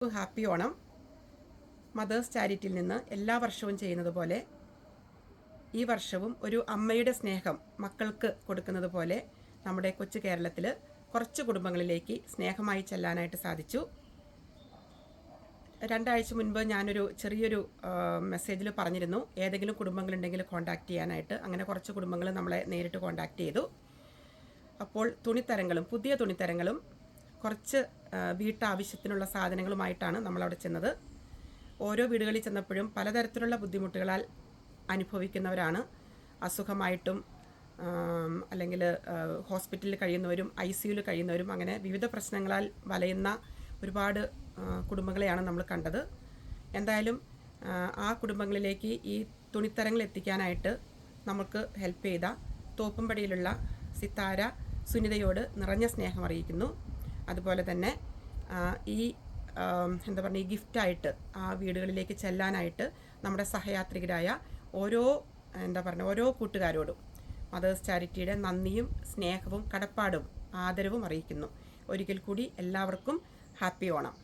Happy Onam. Mothers ചാരിറ്റിയിൽ നിന്ന് എല്ലാ വർഷവും ചെയ്യുന്നത് പോലെ ഈ വർഷവും ഒരു അമ്മയുടെ സ്നേഹം മക്കൾക്ക് കൊടുക്കുന്നത് പോലെ നമ്മുടെ കൊച്ചു കേരളത്തിൽ കുറച്ച് കുടുംബങ്ങളിലേക്ക് സ്നേഹമായി ചെല്ലാനായിട്ട് സാധിച്ചു. 2 ആഴ്ച മുൻപ് ഞാനൊരു ചെറിയൊരു മെസ്സേജിൽ പറഞ്ഞിരുന്നു ഏതെങ്കിലും കുടുംബങ്ങളുണ്ടെങ്കിൽ കോൺടാക്റ്റ് ചെയ്യാനായിട്ട്. അങ്ങനെ കുറച്ച് കുടുംബങ്ങൾ നമ്മളെ നേരിട്ട് കോൺടാക്റ്റ് ചെയ്തു. അപ്പോൾ തുണിത്തരങ്ങളും പുതിയ തുണിത്തരങ്ങളും കുറച്ച് വീട്ടാവശ്യത്തിനുള്ള സാധനങ്ങളുമായിട്ടാണ് നമ്മളവിടെ ചെന്നത്. ഓരോ വീടുകളിൽ ചെന്നപ്പോഴും പലതരത്തിലുള്ള ബുദ്ധിമുട്ടുകളാൽ അനുഭവിക്കുന്നവരാണ്. അസുഖമായിട്ടും അല്ലെങ്കിൽ ഹോസ്പിറ്റലിൽ കഴിയുന്നവരും ICUയിൽ കഴിയുന്നവരും അങ്ങനെ വിവിധ പ്രശ്നങ്ങളാൽ വലയുന്ന ഒരുപാട് കുടുംബങ്ങളെയാണ് നമ്മൾ കണ്ടത്. എന്തായാലും ആ കുടുംബങ്ങളിലേക്ക് ഈ തുണിത്തരങ്ങൾ എത്തിക്കാനായിട്ട് നമുക്ക് ഹെൽപ്പ് ചെയ്ത തോപ്പുംപടിയിലുള്ള സിത്താര സുനിതയോട് നിറഞ്ഞ സ്നേഹം അറിയിക്കുന്നു. അതുപോലെ തന്നെ ഈ ഈ ഗിഫ്റ്റായിട്ട് ആ വീടുകളിലേക്ക് ചെല്ലാനായിട്ട് നമ്മുടെ സഹയാത്രികരായ ഓരോ കൂട്ടുകാരോടും മദേഴ്സ് ചാരിറ്റിയുടെ നന്ദിയും സ്നേഹവും കടപ്പാടും ആദരവും അറിയിക്കുന്നു. ഒരിക്കൽ കൂടി എല്ലാവർക്കും ഹാപ്പി ഓണം.